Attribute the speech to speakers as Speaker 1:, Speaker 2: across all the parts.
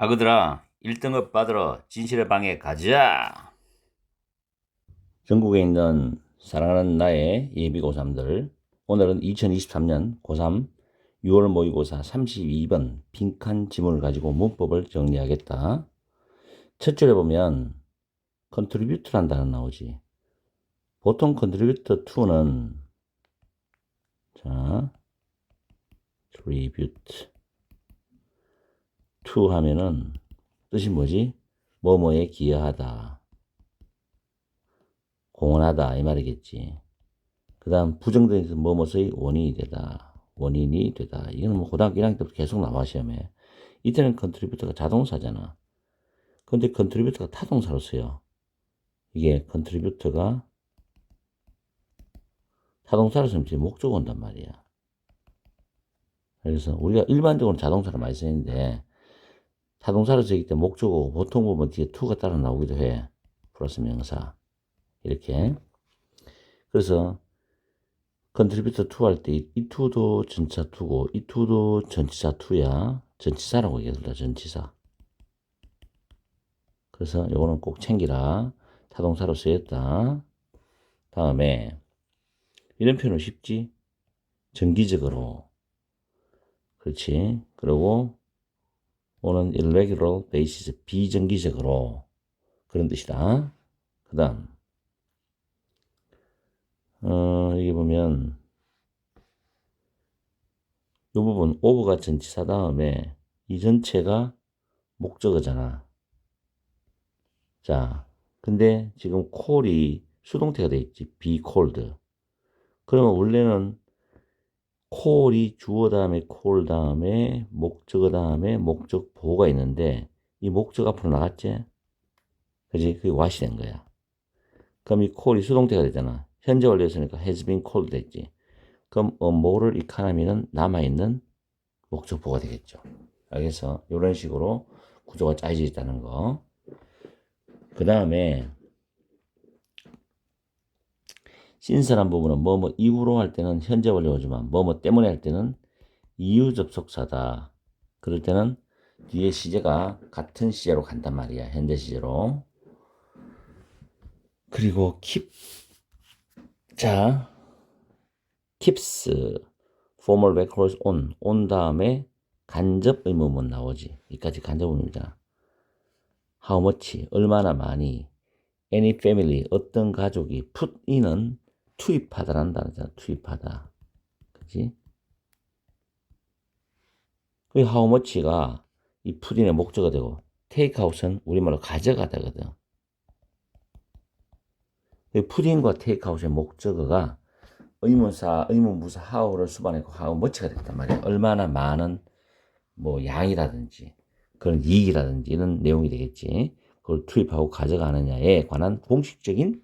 Speaker 1: 아그들아, 1등급 받으러 진실의 방에 가자. 전국에 있는 사랑하는 나의 예비 고3들, 오늘은 2023년 고3 6월 모의고사 32번 빈칸 지문을 가지고 문법을 정리하겠다. 첫 줄에 보면 contribute란 단어 나오지. 보통 contribute to는 자, tribute to 하면은 뜻이 뭐지? 뭐뭐에 기여하다, 공헌하다 이 말이겠지. 그 다음 부정적인 뭐뭐의 원인이 되다. 이거는 뭐 고등학교 1학년 때부터 계속 나와 시험에. 이때는 컨트리뷰터가 자동사잖아. 근데 컨트리뷰터가 타동사로 써요. 이게 컨트리뷰터가 타동사로 쓰면 이제 목적 온단 말이야. 그래서 우리가 일반적으로 자동사를 많이 쓰는데 타동사로 쓰기 때문에 목적어고 보통 보면 뒤에 to가 따라 나오기도 해. 플러스 명사 이렇게. 그래서 컨트리뷰터 투 할 때 이 투도 전치사 투고 이 투도 전치사 투야. 전치사라고 얘기하더라. 전치사. 그래서 요거는 꼭 챙기라. 타동사로 쓰였다. 다음에 이런 표현은 쉽지? 정기적으로. 그렇지. 그리고 오는 irregular basis, 비정기적으로. 그런 뜻이다. 그 다음 여기 보면 이 부분 over가 전치사 다음에 이 전체가 목적어잖아. 자, 근데 지금 call이 수동태가 돼 있지. be called. 그러면 원래는 call이 주어 다음에 call 다음에 목적어 다음에 목적 보호가 있는데 이 목적 앞으로 나갔지? 그지? 그게 what이 된 거야. 그럼 이 call이 수동태가 되잖아. 현재 완료했으니까 has been called 됐지. 그럼 moral economy는 남아있는 목적 보호가 되겠죠. 알겠어? 이런 식으로 구조가 짜여져 있다는 거. 그 다음에 신설한 부분은 뭐뭐 이후로 할 때는 현재 완료지만 뭐뭐 때문에 할 때는 이유 접속사다. 그럴 때는 뒤에 시제가 같은 시제로 간단 말이야. 현재 시제로. 그리고 keep. 자, keeps formal records on 다음에 간접 의문문 나오지. 여기까지 간접 의문이잖아. how much 얼마나 많이, any family 어떤 가족이, put in은 투입하다라는 단어잖아. 투입하다. 그치? 그 how much가 이 put in의 목적어가 되고 take out은 우리말로 가져가다거든. put in과 take out의 목적어가 의문사, 의문부사 how를 수반했고 how much가 됐단 말이야. 얼마나 많은 뭐 양이라든지 그런 이익이라든지 이런 내용이 되겠지. 그걸 투입하고 가져가느냐에 관한 공식적인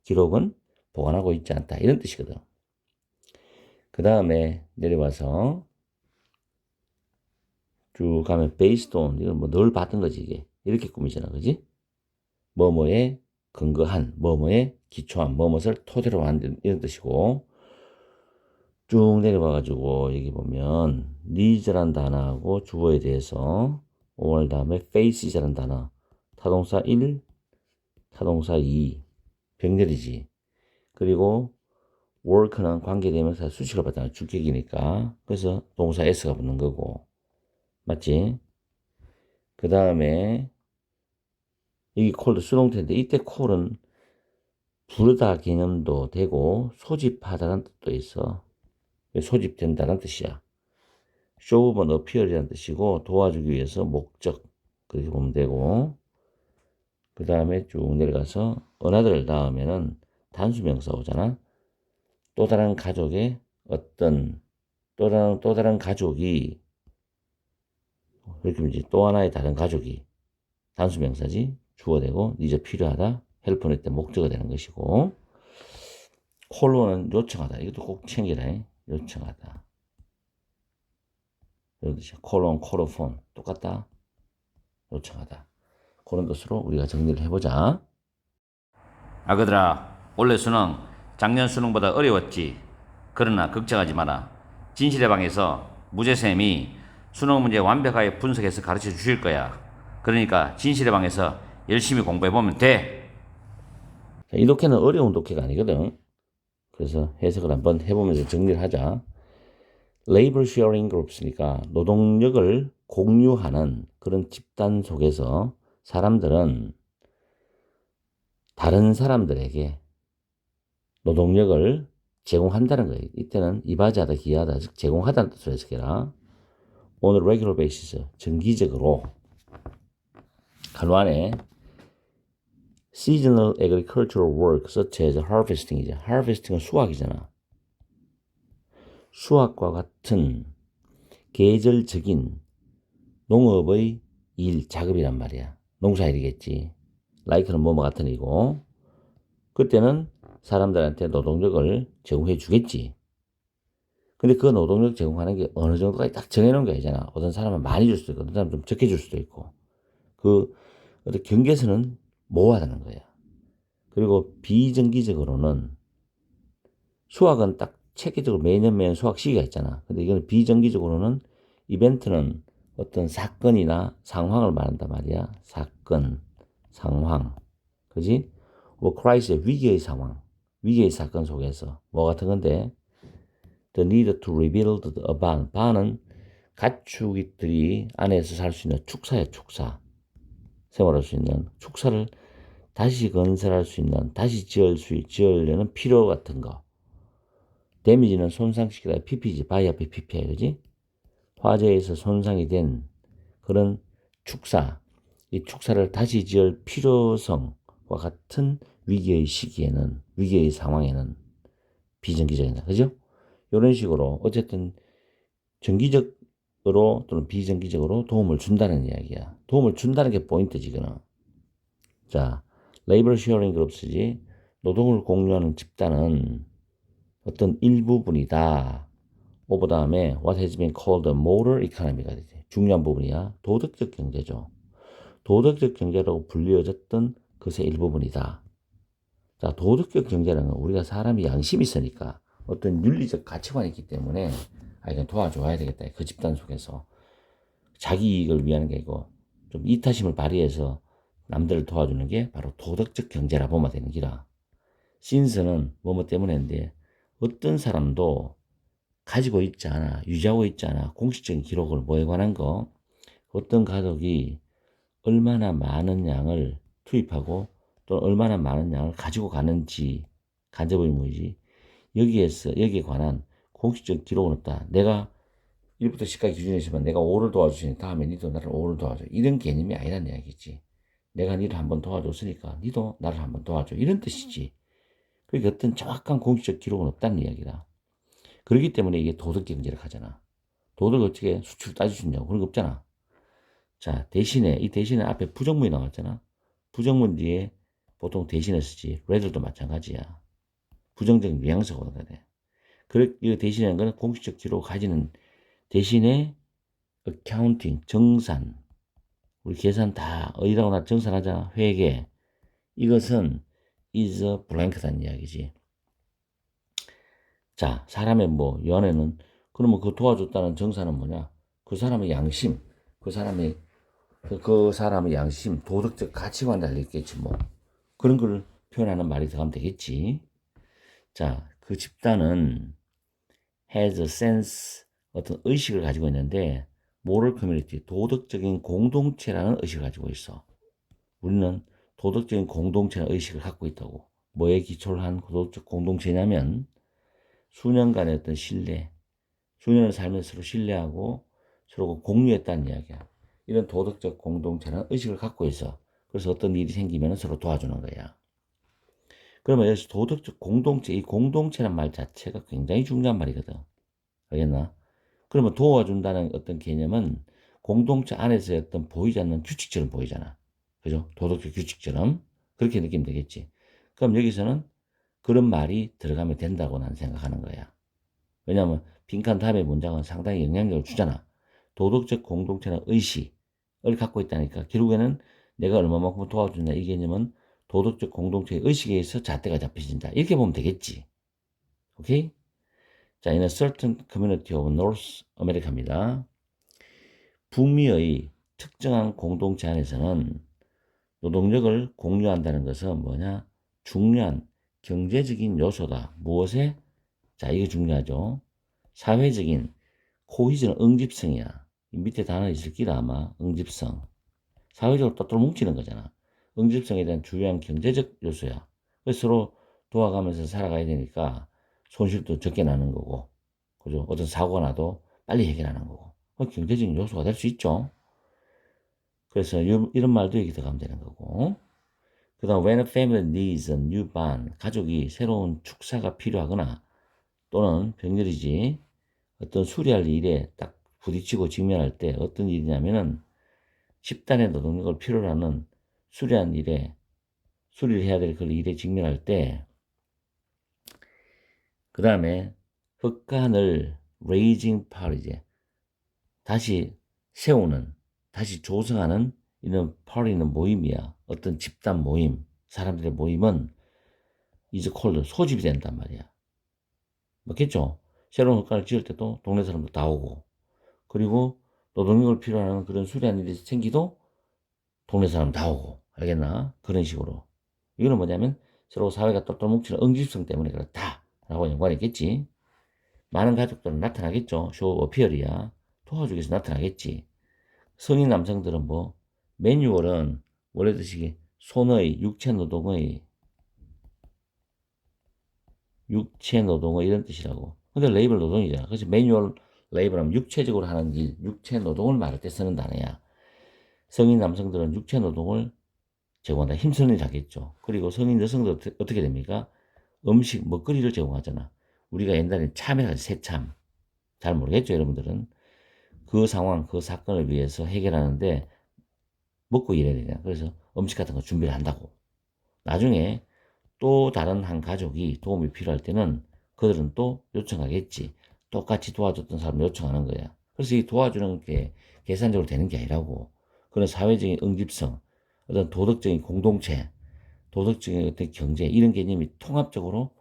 Speaker 1: 기록은 보관하고 있지 않다. 이런 뜻이거든. 그 다음에 내려와서 쭉 가면 based on 이건 뭐 늘 봤던 거지 이게. 이렇게 꾸미잖아. 그지? 뭐뭐에 근거한, 뭐뭐에 기초한, 뭐뭐를 토대로 한 이런 뜻이고 쭉 내려와가지고 여기 보면 needs란 단어하고 주어에 대해서 5월 다음에 faces라는 단어 타동사 1, 타동사 2 병렬이지. 그리고 work는 관계대명사 수식을 받잖아. 주격이니까. 그래서 동사 s가 붙는 거고. 맞지? 그 다음에 여기 call도 수동태인데 이때 call은 부르다 개념도 되고 소집하다는 뜻도 있어. 소집된다는 뜻이야. show는 appear이라는 뜻이고 도와주기 위해서 목적 그렇게 보면 되고 그 다음에 쭉 내려가서 another 다음에는 단수명사 오잖아. 또 다른 가족의 어떤 또 다른 가족이 이렇게 이제 또 하나의 다른 가족이 단수명사지 주어 되고 니저 필요하다 헬프는 때 목적어 되는 것이고 콜로는 요청하다 이것도 꼭 챙기라. 요청하다 이런 뜻이야. 콜론 콜로폰 똑같다. 요청하다. 그런 뜻으로 우리가 정리를 해보자. 아그들아, 올해 수능 작년 수능보다 어려웠지. 그러나 걱정하지 마라. 진실의 방에서 무제쌤이 수능 문제 완벽하게 분석해서 가르쳐 주실 거야. 그러니까 진실의 방에서 열심히 공부해보면 돼. 이 독해는 어려운 독해가 아니거든. 그래서 해석을 한번 해보면서 정리를 하자. Labor Sharing Groups니까 노동력을 공유하는 그런 집단 속에서 사람들은 다른 사람들에게 노동력을 제공한다는 거예요. 이때는 이바지하다, 기하다, 즉 제공하다는 뜻으로 해석해라. On a regular basis, 정기적으로 간만에 seasonal agricultural work such as harvesting이죠. harvesting은 수확이잖아. 수확과 같은 계절적인 농업의 일, 작업이란 말이야. 농사일이겠지. like는 뭐뭐 같은 이고 그때는 사람들한테 노동력을 제공해 주겠지. 근데 그 노동력 제공하는 게 어느 정도까지 딱 정해놓은 게 아니잖아. 어떤 사람은 많이 줄 수도 있고, 어떤 사람은 좀 적게 줄 수도 있고. 그 어떤 경계선은 모호하다는 거야. 그리고 비정기적으로는 수학은 딱 체계적으로 매년 수학 시기가 있잖아. 근데 이거는 비정기적으로는 이벤트는 어떤 사건이나 상황을 말한단 말이야. 사건, 상황. 그지? 뭐 크라이시스 위기의 상황, 위기의 사건 속에서 뭐 같은 건데 the need to rebuild a barn. barn은 가축들이 안에서 살 수 있는 축사야, 축사. 생활할 수 있는 축사를 다시 건설할 수 있는, 다시 지으려는 필요 같은 거. 데미지는 손상시키다, PP지, 바이 앞에 PP야, 그지? 화재에서 손상이 된 그런 축사, 이 축사를 다시 지을 필요성과 같은 위기의 시기에는, 위기의 상황에는 비정기적이다. 그죠? 이런 식으로 어쨌든 정기적으로 또는 비정기적으로 도움을 준다는 이야기야. 도움을 준다는 게 포인트지, 이거는. 자, Labor Sharing Groups지. 노동을 공유하는 집단은 어떤 일부분이다. 오버 다음에 what has been called a moral economy가 되지. 중요한 부분이야. 도덕적 경제죠. 도덕적 경제라고 불리어졌던 것의 일부분이다. 자, 도덕적 경제는 우리가 사람이 양심이 있으니까 어떤 윤리적 가치관이 있기 때문에 이건 도와줘야 되겠다. 그 집단 속에서 자기 이익을 위하는 게 아니고 좀 이타심을 발휘해서 남들을 도와주는 게 바로 도덕적 경제라 보면 되는 기라. 신스는 뭐뭐 때문에인데 어떤 사람도 가지고 있지 않아, 유지하고 있지 않아 공식적인 기록을 뭐에 관한 거 어떤 가족이 얼마나 많은 양을 투입하고 또 얼마나 많은 양을 가지고 가는지 간접 의무이지 여기에 관한 공식적 기록은 없다. 내가 1부터 10까지 기준이 있으면 내가 5를 도와주시니 다음에 니도 나를 5를 도와줘. 이런 개념이 아니란 이야기지. 내가 니를 한번 도와줬으니까 니도 나를 한번 도와줘. 이런 뜻이지. 그러니까 어떤 정확한 공식적 기록은 없다는 이야기다. 그렇기 때문에 이게 도덕 경제를 하잖아. 도덕을 어떻게 수치로 따질 수 있냐고. 그런 거 없잖아. 자, 이 대신에 앞에 부정문이 나왔잖아. 부정문 뒤에 보통 대신에 쓰지. rather도 마찬가지야. 부정적인 뉘앙스가 오는 거네. 이 대신이라는 건 공식적 기록을 가지는 대신에 accounting, 정산. 우리 계산 다 어디다가 나 정산하잖아. 회계. 이것은 is a blank다는 이야기지. 자, 사람의 연애는 그러면 그 도와줬다는 정사는 뭐냐? 그 사람의 양심, 그 사람의 양심, 도덕적 가치관 달렸겠지 뭐. 그런 걸 표현하는 말이 들어가면 되겠지. 자, 그 집단은 has a sense, 어떤 의식을 가지고 있는데 moral community, 도덕적인 공동체라는 의식을 가지고 있어. 우리는 도덕적인 공동체라는 의식을 갖고 있다고. 뭐에 기초를 한 도덕적 공동체냐면 수년간의 어떤 신뢰, 수년을 살면서 서로 신뢰하고 서로 공유했다는 이야기야. 이런 도덕적 공동체라는 의식을 갖고 있어. 그래서 어떤 일이 생기면 서로 도와주는 거야. 그러면 여기서 도덕적 공동체, 이 공동체란 말 자체가 굉장히 중요한 말이거든. 알겠나? 그러면 도와준다는 어떤 개념은 공동체 안에서의 어떤 보이지 않는 규칙처럼 보이잖아. 그죠? 도덕적 규칙처럼. 그렇게 느끼면 되겠지. 그럼 여기서는 그런 말이 들어가면 된다고 난 생각하는 거야. 왜냐하면 빈칸 다음의 문장은 상당히 영향력을 주잖아. 도덕적 공동체는 의식을 갖고 있다니까. 결국에는 내가 얼마만큼 도와주냐 이 개념은 도덕적 공동체의 의식에 의해서 잣대가 잡혀진다. 이렇게 보면 되겠지. 오케이? 자, 이는 certain community of North America입니다. 북미의 특정한 공동체 안에서는 노동력을 공유한다는 것은 뭐냐? 중요한 경제적인 요소다. 무엇에? 자, 이거 중요하죠. 사회적인 코히전 응집성이야. 이 밑에 단어 있을 끼다 아마. 응집성. 사회적으로 또또 뭉치는 거잖아. 응집성에 대한 중요한 경제적 요소야. 그래서 서로 도와가면서 살아가야 되니까 손실도 적게 나는 거고, 그죠? 어떤 사고가 나도 빨리 해결하는 거고. 경제적인 요소가 될 수 있죠. 그래서 이런 말도 여기 들어가면 되는 거고. 그 다음, when a family needs a new bond, 가족이 새로운 축사가 필요하거나 또는 병렬이지 어떤 수리할 일에 딱 부딪히고 직면할 때 어떤 일이냐면은 집단의 노동력을 필요로 하는 수리한 일에 수리를 해야 될 그 일에 직면할 때, 그 다음에 흑간을 raising party제 다시 세우는, 다시 조성하는 이런 party는 모임이야. 어떤 집단 모임, 사람들의 모임은 is called 소집이 된단 말이야. 맞겠죠? 새로운 흑간을 지을 때도 동네 사람들 다 오고, 그리고 노동력을 필요로 하는 그런 수리한 일이 생기도 동네 사람 다 오고, 알겠나? 그런 식으로. 이거는 뭐냐면 서로 사회가 똘똘 뭉치는 응집성 때문에 그렇다 라고 연관이 있겠지. 많은 가족들은 나타나겠죠. 쇼 어피얼이야. 도와주기 위해서 나타나겠지. 성인 남성들은 뭐 매뉴얼은 원래 뜻이 손의 육체 노동의 이런 뜻이라고. 근데 레이블 노동이잖아. 그래서 매뉴얼 레이블하면 육체적으로 하는 일, 육체 노동을 말할 때 쓰는 단어야. 성인 남성들은 육체 노동을 제공한다. 힘쓰는 일 하겠죠. 그리고 성인 여성들 어떻게 됩니까? 음식, 먹거리를 제공하잖아. 우리가 옛날에 참이라고 새참. 잘 모르겠죠, 여러분들은. 그 상황, 그 사건을 위해서 해결하는데 먹고 일해야 되냐. 그래서 음식 같은 거 준비를 한다고. 나중에 또 다른 한 가족이 도움이 필요할 때는 그들은 또 요청하겠지. 똑같이 도와줬던 사람 요청하는 거야. 그래서 이 도와주는 게 계산적으로 되는 게 아니라고. 그런 사회적인 응집성, 어떤 도덕적인 공동체, 도덕적인 어떤 경제, 이런 개념이 통합적으로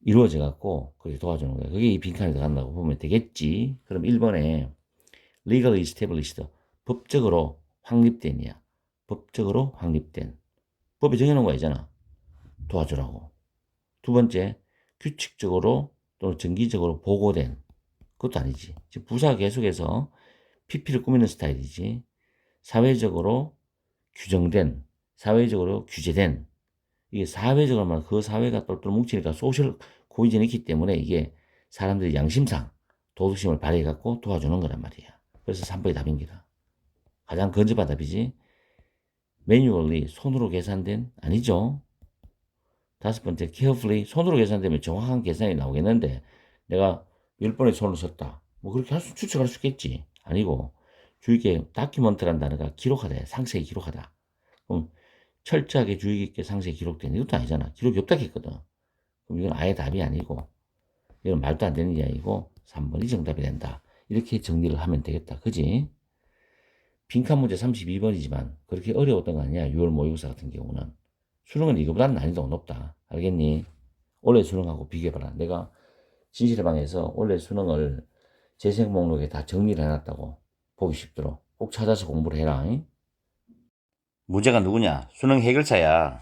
Speaker 1: 이루어져 갖고 그렇게 도와주는 거야. 그게 이 빈칸에 들어간다고 보면 되겠지. 그럼 1번에 legally established, 법적으로 확립된이야. 법적으로 확립된. 법이 정해놓은 거 아니잖아. 도와주라고. 두 번째, 규칙적으로 또는 정기적으로 보고된. 그것도 아니지. 지금 부사 계속해서 PP를 꾸미는 스타일이지. 사회적으로 규정된, 사회적으로 규제된. 이게 사회적으로 말하면 그 사회가 똘똘 뭉치니까 소셜 코이전이 있기 때문에 이게 사람들이 양심상 도덕심을 발휘해갖고 도와주는 거란 말이야. 그래서 3번이 답입니다. 가장 근접한 답이지. 매뉴얼리 손으로 계산된 아니죠. 다섯 번째, carefully 손으로 계산되면 정확한 계산이 나오겠는데 내가 10번의 손을 썼다. 뭐 그렇게 추측할 수 있겠지. 아니고 주의 깊게 다큐먼트라는 단어가 기록하다, 상세히 기록하다. 그럼 철저하게 주의 깊게 상세히 기록된 이것도 아니잖아. 기록이 없다 했거든. 그럼 이건 아예 답이 아니고 이건 말도 안 되는 이야기고 3번이 정답이 된다. 이렇게 정리를 하면 되겠다. 그지? 빈칸 문제 32번이지만 그렇게 어려웠던 거 아니야. 6월 모의고사 같은 경우는. 수능은 이거보다는 난이도가 높다. 알겠니? 올해 수능하고 비교해봐라. 내가 진실의 방에서 올해 수능을 재생 목록에 다 정리를 해놨다고. 보기 쉽도록. 꼭 찾아서 공부를 해라. 잉? 문제가 누구냐? 수능 해결사야.